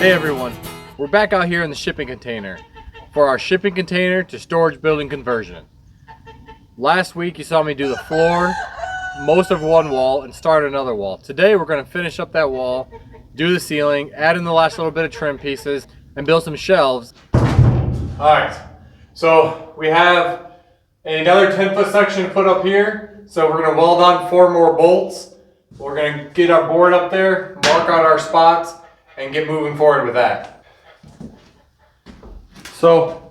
Hey everyone, we're back out here in the shipping container for our shipping container to storage building conversion. Last week you saw me do the floor, most of one wall, and start another wall. Today we're going to finish up that wall, do the ceiling, add in the last little bit of trim pieces, and build some shelves. Alright, so we have another 10-foot section put up here. So we're going to weld on 4 more bolts. We're going to get our board up there, mark out our spots, and get moving forward with that. So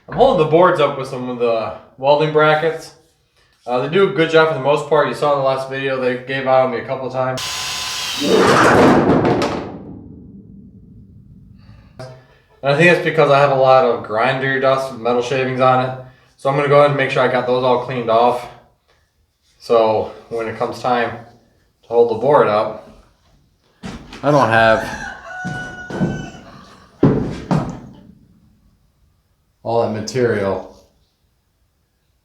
I'm holding the boards up with some of the welding brackets. They do a good job for the most part. You saw in the last video they gave out on me a couple of times. And I think it's because I have a lot of grinder dust with metal shavings on it. So I'm going to go ahead and make sure I got those all cleaned off. So when it comes time to hold the board up, I don't have all that material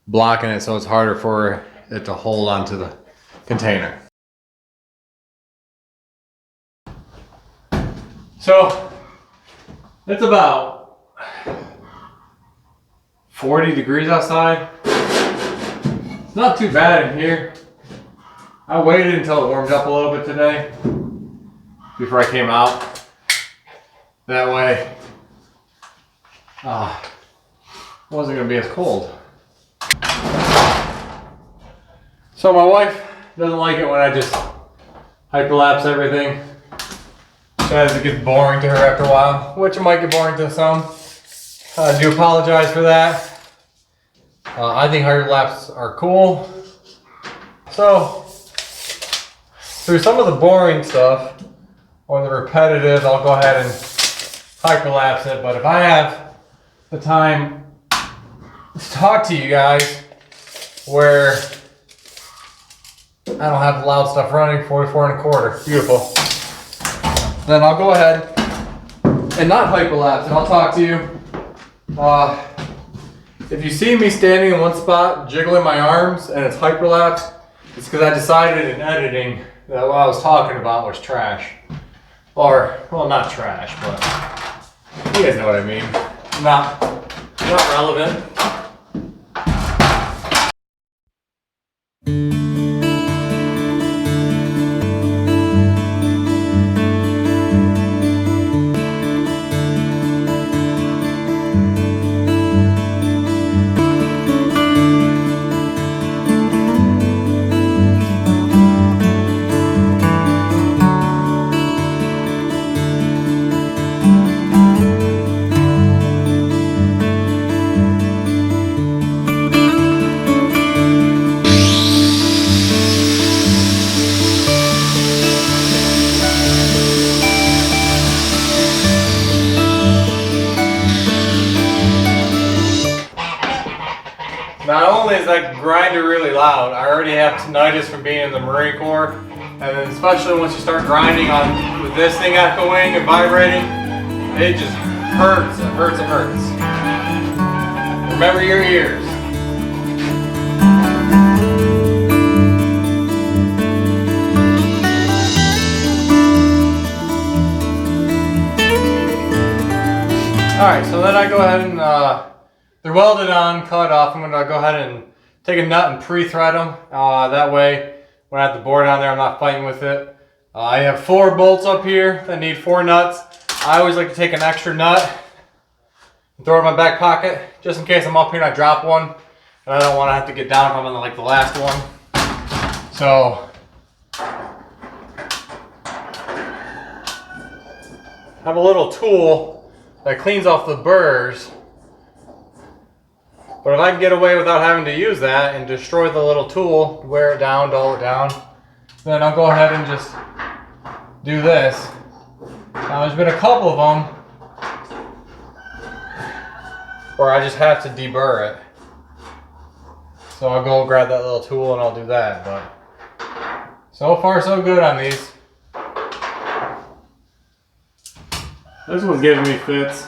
blocking it, so it's harder for it to hold onto the container. So it's about 40 degrees outside. It's not too bad in here. I waited until it warmed up a little bit today before I came out. That way it wasn't going to be as cold. So my wife doesn't like it when I just hyperlapse everything. Says it gets boring to her after a while, which it might get boring to some. I do apologize for that. I think hyperlapses are cool. So through some of the boring stuff or the repetitive, I'll go ahead and hyperlapse it. But if I have the time to talk to you guys where I don't have the loud stuff running, 44 1/4, beautiful, then I'll go ahead and not hyperlapse and I'll talk to you. If you see me standing in one spot jiggling my arms and it's hyperlapse, it's because I decided in editing that what I was talking about was trash. Or, well, not trash, but you guys know what I mean. Not relevant. Not only is that grinder really loud, I already have tinnitus from being in the Marine Corps, and then especially once you start grinding on with this thing echoing and vibrating, it just hurts. It hurts. It hurts. Remember your ears. All right, so then I go ahead and. They're welded on, cut off. I'm going to go ahead and take a nut and pre-thread them. That way, when I have the board on there, I'm not fighting with it. I have 4 bolts up here that need 4 nuts. I always like to take an extra nut and throw it in my back pocket, just in case I'm up here and I drop one. And I don't want to have to get down if I'm on like the last one. So, I have a little tool that cleans off the burrs. But if I can get away without having to use that and destroy the little tool, wear it down, dull it down, then I'll go ahead and just do this. Now there's been a couple of them where I just have to deburr it. So I'll go grab that little tool and I'll do that. But so far so good on these. This one's giving me fits.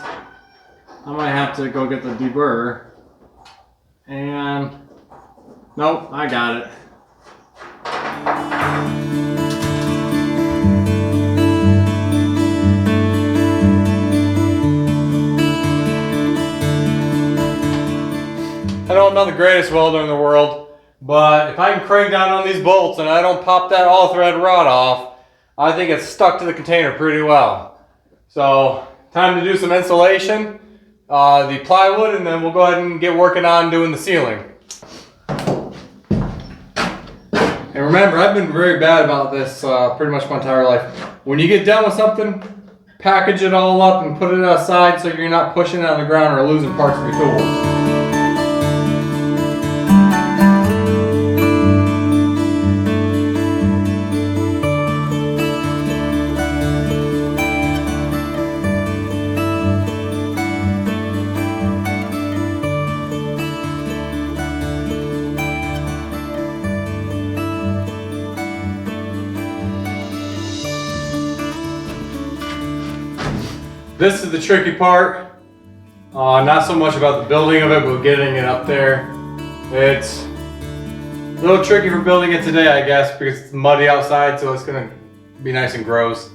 I might have to go get the deburr. And nope, I got it. I'm not the greatest welder in the world, but if I can crank down on these bolts and I don't pop that all thread rod off, I think it's stuck to the container pretty well. So time to do some insulation, the plywood, and then we'll go ahead and get working on doing the ceiling. And remember, I've been very bad about this pretty much my entire life. When you get done with something, package it all up and put it aside so you're not pushing it on the ground or losing parts of your tools. This is the tricky part. Not so much about the building of it, but getting it up there. It's a little tricky for building it today, I guess, because it's muddy outside, so it's gonna be nice and gross.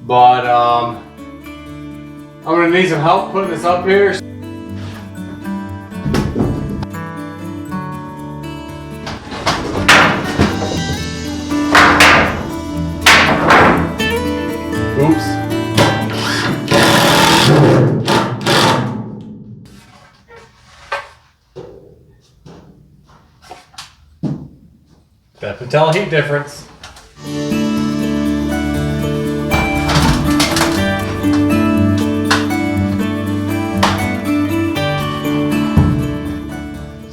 But I'm gonna need some help putting this up here. Oops. Definitely tell a heat difference.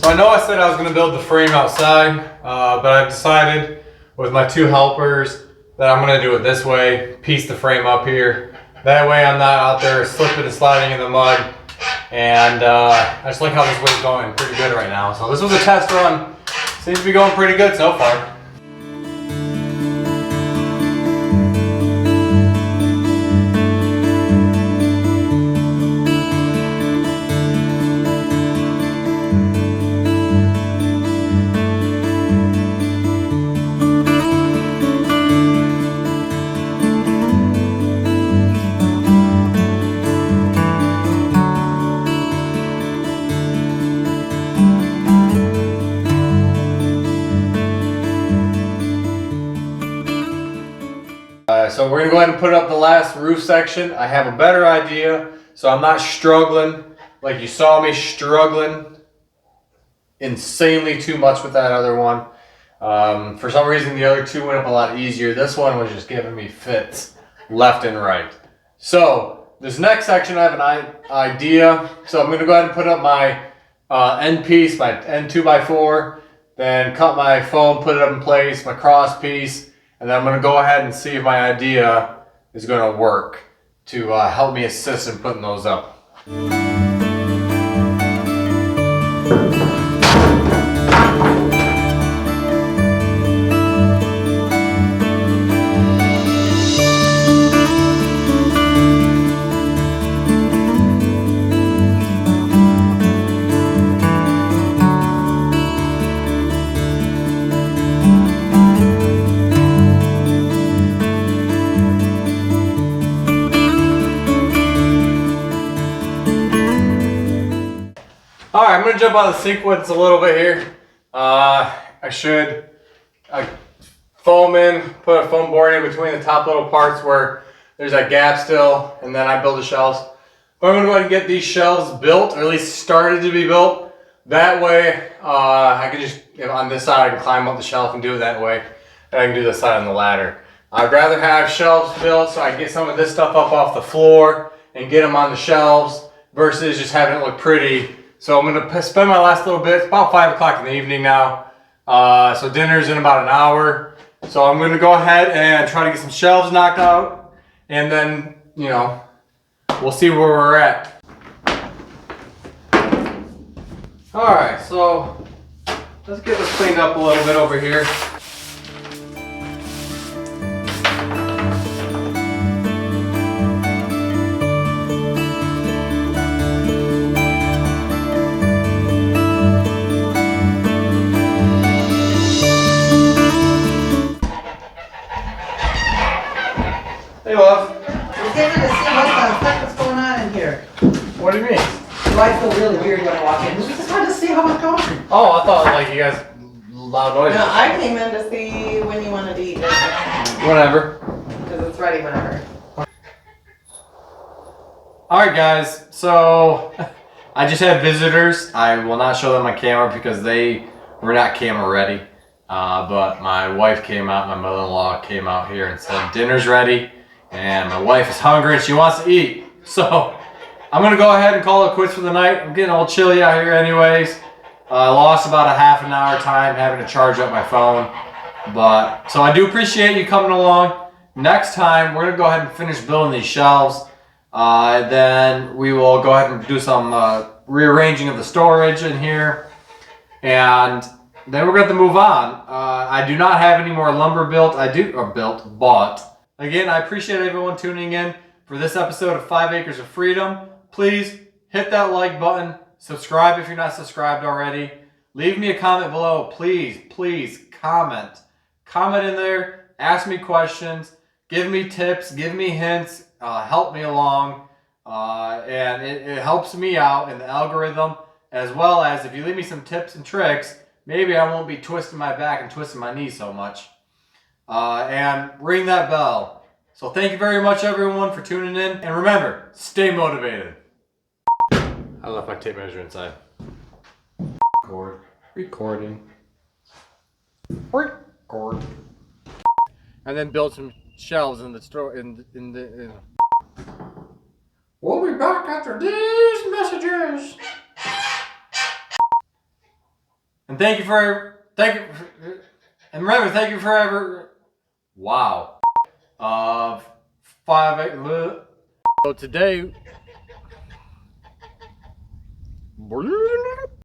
So I know I said I was going to build the frame outside, but I've decided with my two helpers that I'm going to do it this way, piece the frame up here. That way I'm not out there slipping and sliding in the mud. And I just like how this way's going pretty good right now. So this was a test run. Seems to be going pretty good so far. So we're gonna go ahead and put up the last roof section. I have a better idea, so I'm not struggling like you saw me struggling insanely too much with that other one. For some reason the other two went up a lot easier. This one was just giving me fits left and right. So this next section I have an idea. So I'm gonna go ahead and put up my end piece, my end 2x4, then cut my foam, put it up in place, my cross piece. And then I'm going to go ahead and see if my idea is going to work to help me assist in putting those up. Alright, I'm going to jump on the sequence a little bit here. I foam in, put a foam board in between the top little parts where there's that gap still, and then I build the shelves. But I'm going to go ahead and get these shelves built, or at least started to be built. That way, I can just, on this side, I can climb up the shelf and do it that way. And I can do this side on the ladder. I'd rather have shelves built so I can get some of this stuff up off the floor and get them on the shelves versus just having it look pretty. So I'm going to spend my last little bit. It's about 5 o'clock in the evening now. So dinner's in about an hour. So I'm going to go ahead and try to get some shelves knocked out. And then, you know, we'll see where we're at. Alright, so let's get this cleaned up a little bit over here. Hey, love. We're getting to see what's going on in here. What do you mean? So I feel really weird when I walk in. We just wanted to see how it's going. Oh, I thought like you guys loud noises. No, I came in to see when you wanted to eat dinner. Whatever. Because it's ready whenever. Alright guys, so I just had visitors. I will not show them my camera because they were not camera ready. But my wife came out, my mother-in-law came out here and said dinner's ready. And my wife is hungry and she wants to eat. So I'm going to go ahead and call it quits for the night. I'm getting a little chilly out here anyways. I lost about a half an hour time having to charge up my phone. But so I do appreciate you coming along. Next time we're going to go ahead and finish building these shelves. Then we will go ahead and do some rearranging of the storage in here. And then we're going to move on. I do not have any more lumber built. Bought. Again, I appreciate everyone tuning in for this episode of 5 Acres of Freedom. Please hit that like button. Subscribe if you're not subscribed already. Leave me a comment below. Please comment. Comment in there. Ask me questions. Give me tips. Give me hints. Help me along. And it helps me out in the algorithm, as well as if you leave me some tips and tricks, maybe I won't be twisting my back and twisting my knee so much. And ring that bell. So thank you very much everyone for tuning in. And remember, stay motivated. I left my tape measure inside. Recording. Record. And then build some shelves in the store. We'll be back after these messages. And thank you for wow. 5 So today